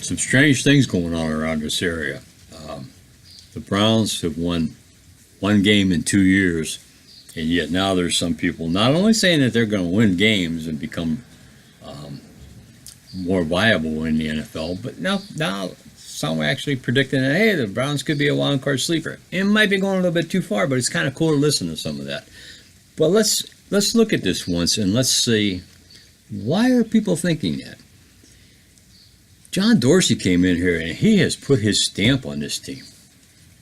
some strange things going on around this area. The Browns have won one game in 2 years, and yet now there's some people not only saying that they're going to win games and become more viable in the NFL, but now some are actually predicting that, hey, the Browns could be a wild card sleeper. It might be going a little bit too far, but it's kind of cool to listen to some of that. But let's look at this once and let's see, why are people thinking that? John Dorsey came in here and he has put his stamp on this team.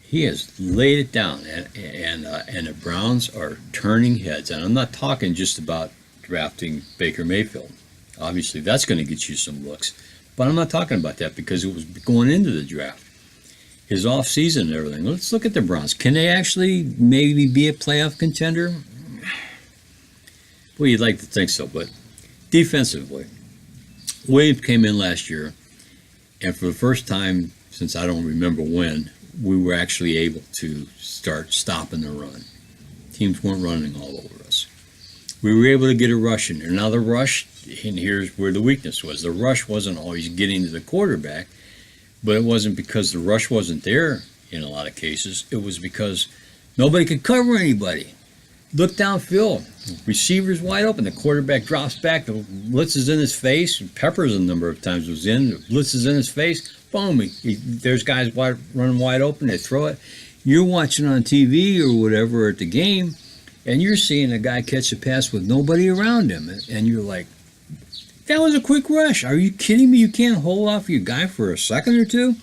He has laid it down, and the Browns are turning heads. And I'm not talking just about drafting Baker Mayfield. Obviously, that's going to get you some looks. But I'm not talking about that because it was going into the draft. His offseason and everything. Let's look at the Browns. Can they actually maybe be a playoff contender? Well, you'd like to think so, but defensively, Williams came in last year, and for the first time since I don't remember when, we were actually able to start stopping the run. Teams weren't running all over us. We were able to get a rush in there. Now the rush, and here's where the weakness was. The rush wasn't always getting to the quarterback, but it wasn't because the rush wasn't there in a lot of cases. It was because nobody could cover anybody. Look downfield. Receiver's wide open. The quarterback drops back. The blitz is in his face. Peppers a number of times was in. The blitz is in his face. Boom. There's guys running wide open. They throw it. You're watching on TV or whatever at the game, and you're seeing a guy catch a pass with nobody around him. And you're like, that was a quick rush. Are you kidding me? You can't hold off your guy for a second or two?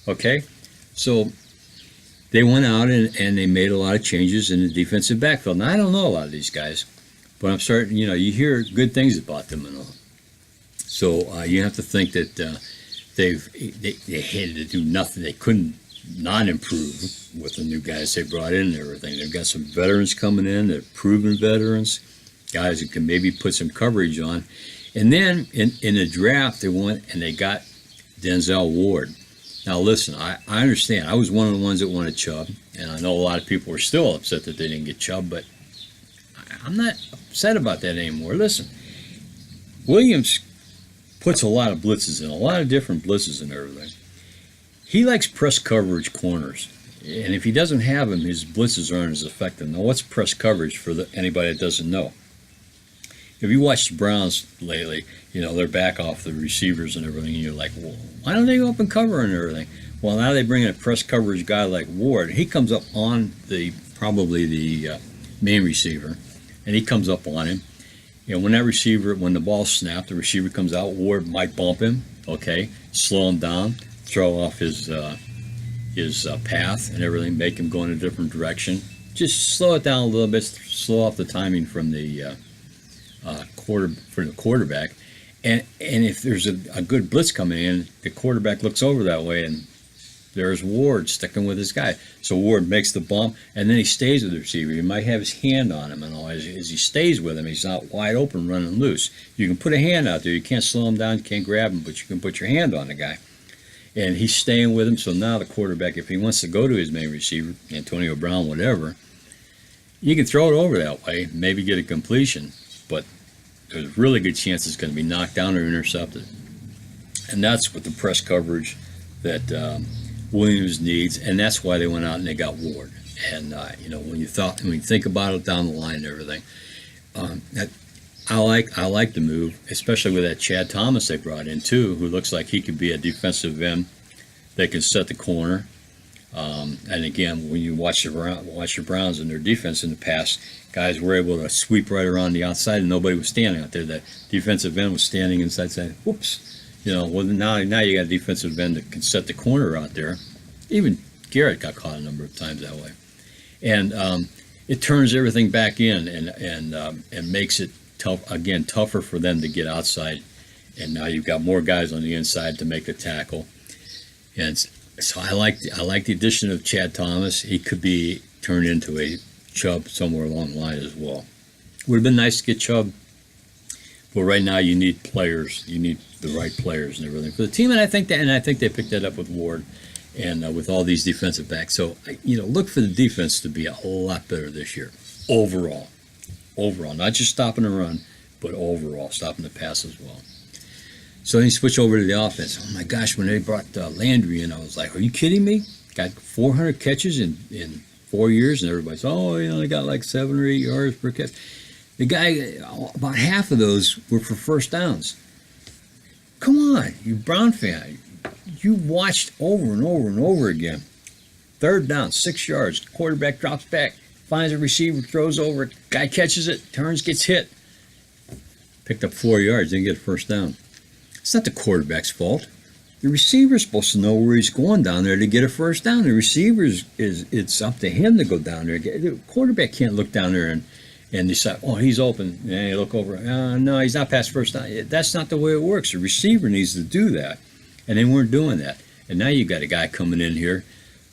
Okay. So they went out and they made a lot of changes in the defensive backfield. Now, I don't know a lot of these guys, but I'm starting, you hear good things about them and all. So you have to think that they had to do nothing. They couldn't not improve with the new guys they brought in and everything. They've got some veterans coming in. They're proven veterans, guys who can maybe put some coverage on. And then in the draft, they went and they got Denzel Ward. Now, listen, I understand. I was one of the ones that wanted Chubb, and I know a lot of people are still upset that they didn't get Chubb, but I'm not upset about that anymore. Listen, Williams puts a lot of blitzes in, a lot of different blitzes and everything. He likes press coverage corners, and if he doesn't have them, his blitzes aren't as effective. Now, what's press coverage for anybody that doesn't know? If you watch the Browns lately, they're back off the receivers and everything, and you're like, well, why don't they go up and cover and everything? Well, now they bring in a press coverage guy like Ward. He comes up on probably the main receiver, and he comes up on him. When the ball snapped, the receiver comes out, Ward might bump him, okay, slow him down, throw off his path and everything, make him go in a different direction. Just slow it down a little bit, slow off the timing from the quarterback, and if there's a good blitz coming in, the quarterback looks over that way, and there's Ward sticking with his guy. So Ward makes the bump, and then he stays with the receiver. He might have his hand on him, and all as he stays with him, he's not wide open, running loose. You can put a hand out there. You can't slow him down, you can't grab him, but you can put your hand on the guy, and he's staying with him. So now the quarterback, if he wants to go to his main receiver, Antonio Brown, whatever, you can throw it over that way, maybe get a completion, but there's a really good chance it's going to be knocked down or intercepted. And that's what the press coverage that Williams needs, and that's why they went out and they got Ward. And when you think about it down the line and everything, I like the move, especially with that Chad Thomas they brought in too, who looks like he could be a defensive end that can set the corner. And again, when you watch the Browns and their defense in the past, guys were able to sweep right around the outside and nobody was standing out there. That defensive end was standing inside saying, whoops. Well, now you got a defensive end that can set the corner out there. Even Garrett got caught a number of times that way. And it turns everything back in and makes it tougher for them to get outside. And now you've got more guys on the inside to make the tackle. And so I like the addition of Chad Thomas. He could be turned into a Chubb somewhere along the line as well. Would have been nice to get Chubb, but right now you need players. You need the right players and everything for the team. And I think they picked that up with Ward and with all these defensive backs. So look for the defense to be a lot better this year overall, not just stopping the run, but overall stopping the pass as well. So then you switch over to the offense. Oh my gosh, when they brought Landry in, I was like, are you kidding me? Got 400 catches in 4 years, and everybody's, oh, they got like 7 or 8 yards per catch. The guy, about half of those were for first downs. Come on, you Brown fan. You watched over and over and over again. Third down, 6 yards. Quarterback drops back, finds a receiver, throws over it. Guy catches it, turns, gets hit. Picked up 4 yards, didn't get a first down. It's not the quarterback's fault. The receiver's supposed to know where he's going down there to get a first down. The receiver it's up to him to go down there. The quarterback can't look down there and decide, oh, he's open. And you look over, no, he's not past first down. That's not the way it works. The receiver needs to do that. And they weren't doing that. And now you got a guy coming in here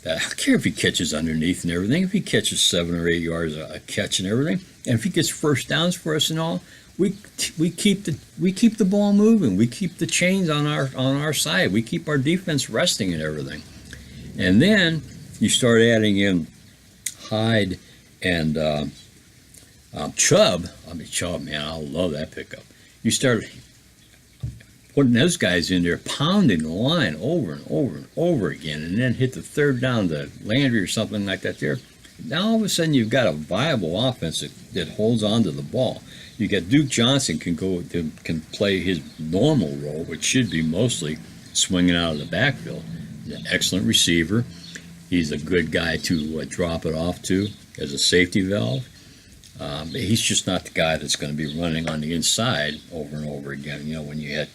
that I don't care if he catches underneath and everything, if he catches 7 or 8 yards a catch and everything, and if he gets first downs for us and all, we keep the ball moving. We keep the chains on our side. We keep our defense resting and everything. And then you start adding in Hyde and Chubb. I mean, Chubb, man, I love that pickup. You start putting those guys in there, pounding the line over and over and over again, and then hit the third down to Landry or something like that there. Now all of a sudden you've got a viable offense that holds on to the ball. You got Duke Johnson can play his normal role, which should be mostly swinging out of the backfield. He's an excellent receiver. He's a good guy to drop it off to as a safety valve. He's just not the guy that's going to be running on the inside over and over again. When you had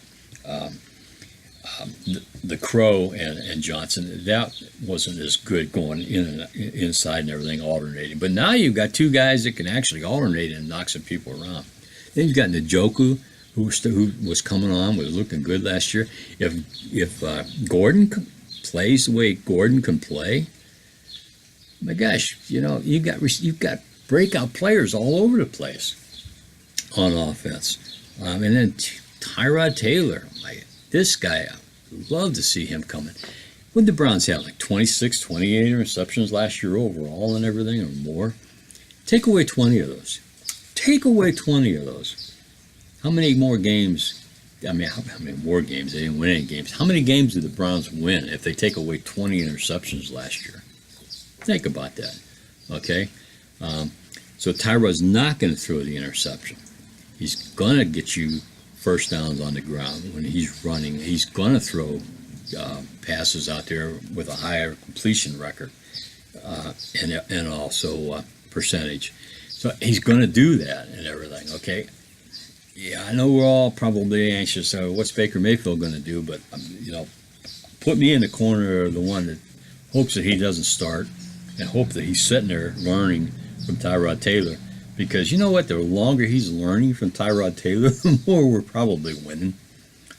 the Crow and Johnson, that wasn't as good going in and inside and everything, alternating. But now you've got two guys that can actually alternate and knock some people around. Then you've got Njoku, who was coming on, was looking good last year. If Gordon plays the way Gordon can play, my gosh, you've got breakout players all over the place on offense. And then Tyrod Taylor, this guy, I'd love to see him coming. What did the Browns have, like 26, 28 interceptions last year overall and everything, or more? Take away 20 of those. Take away 20 of those. How many more games? I mean, how many more games? They didn't win any games. How many games did the Browns win if they take away 20 interceptions last year? Think about that, okay? So Tyrod's not going to throw the interception. He's going to get you first downs on the ground when he's running. He's going to throw passes out there with a higher completion record and also percentage. So he's going to do that and everything, okay? Yeah, I know we're all probably anxious. So what's Baker Mayfield going to do? But, put me in the corner of the one that hopes that he doesn't start and hope that he's sitting there learning from Tyrod Taylor. Because you know what? The longer he's learning from Tyrod Taylor, the more we're probably winning.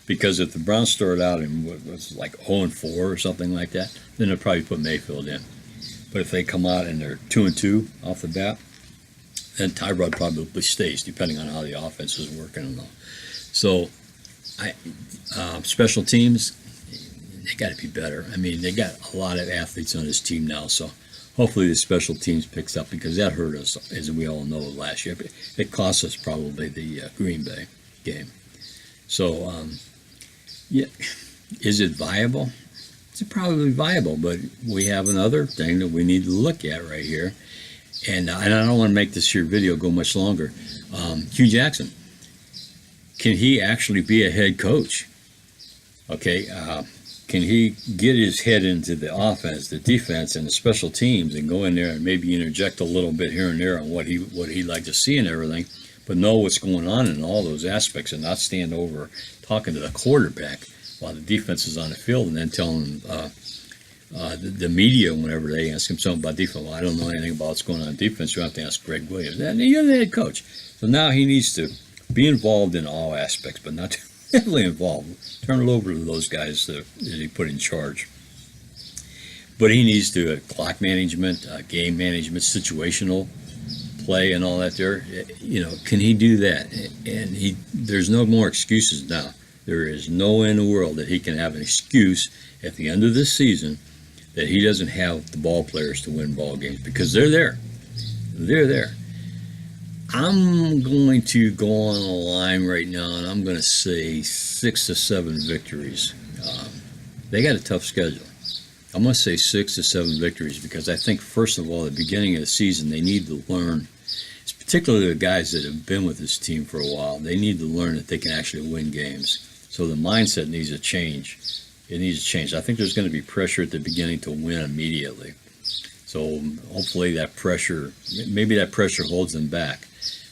Because if the Browns started out in what was like 0-4 or something like that, then they'll probably put Mayfield in. But if they come out and they're 2-2 off the bat, then Tyrod probably stays, depending on how the offense is working and all. So, special teams, they got to be better. I mean, they got a lot of athletes on this team now, so hopefully the special teams picks up, because that hurt us, as we all know, last year. It cost us probably the Green Bay game. So, yeah, is it viable? It's probably viable, but we have another thing that we need to look at right here. And I don't want to make this here video go much longer. Hugh Jackson, can he actually be a head coach? Okay, can he get his head into the offense, the defense, and the special teams, and go in there and maybe interject a little bit here and there on what he'd like to see and everything, but know what's going on in all those aspects, and not stand over talking to the quarterback while the defense is on the field, and then telling the media whenever they ask him something about defense, well, I don't know anything about what's going on in defense. You have to ask Greg Williams. And you're the head coach. So now he needs to be involved in all aspects, but not too heavily involved. Turn it over to those guys that he put in charge. But he needs to clock management, game management, situational play and all that there. Can he do that? And there's no more excuses now. There is no way in the world that he can have an excuse at the end of this season that he doesn't have the ball players to win ball games, because they're there. They're there. I'm going to go on a line right now, and I'm going to say 6 to 7 victories. They got a tough schedule. I'm going to say 6 to 7 victories because I think, first of all, at the beginning of the season, they need to learn, it's particularly the guys that have been with this team for a while, they need to learn that they can actually win games. So the mindset needs to change. It needs to change. I think there's going to be pressure at the beginning to win immediately. So hopefully that pressure, maybe that pressure holds them back.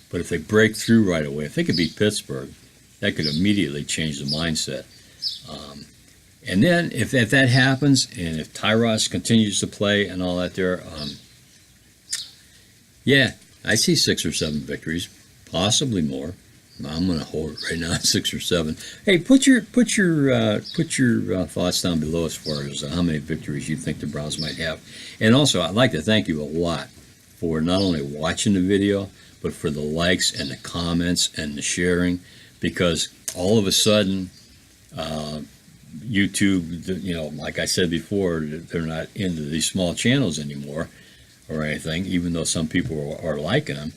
But if they break through right away, if they could beat Pittsburgh, that could immediately change the mindset. And then if that happens, and if Tyros continues to play and all that there, yeah, I see 6 or 7 victories, possibly more. I'm going to hold it right now at 6 or 7. Hey, put your thoughts down below as far as how many victories you think the Browns might have. And also, I'd like to thank you a lot for not only watching the video, but for the likes and the comments and the sharing, because all of a sudden, YouTube, you know, like I said before, they're not into these small channels anymore or anything, even though some people are liking them.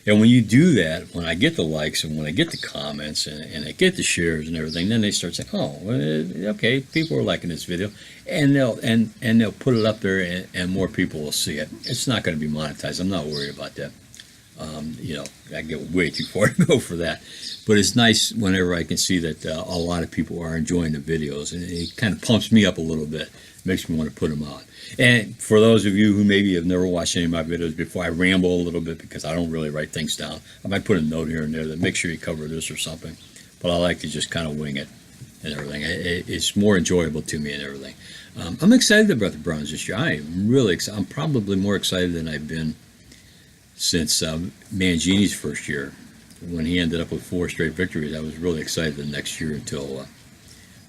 And when you do that, when I get the likes and when I get the comments and I get the shares and everything, then they start saying, "Oh, well, okay, people are liking this video," and they'll put it up there, and more people will see it. It's not going to be monetized. I'm not worried about that. You know, I get way too far to go for that. But it's nice whenever I can see that a lot of people are enjoying the videos, and it kind of pumps me up a little bit, makes me want to put them out. And for those of you who maybe have never watched any of my videos before, I ramble a little bit because I don't really write things down. I might put a note here and there that make sure you cover this or something, but I like to just kind of wing it and everything. It's more enjoyable to me and everything. I'm excited about the Browns this year. I am really excited. I'm probably more excited than I've been since Mangini's first year. When he ended up with 4 straight victories, I was really excited the next year until,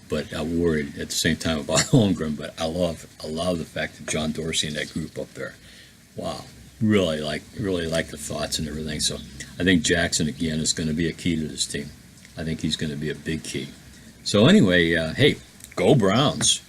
but I worried at the same time about Holmgren. But I love the fact that John Dorsey and that group up there, wow, really like the thoughts and everything. So I think Jackson again is going to be a key to this team. I think he's going to be a big key. So anyway, hey, go Browns!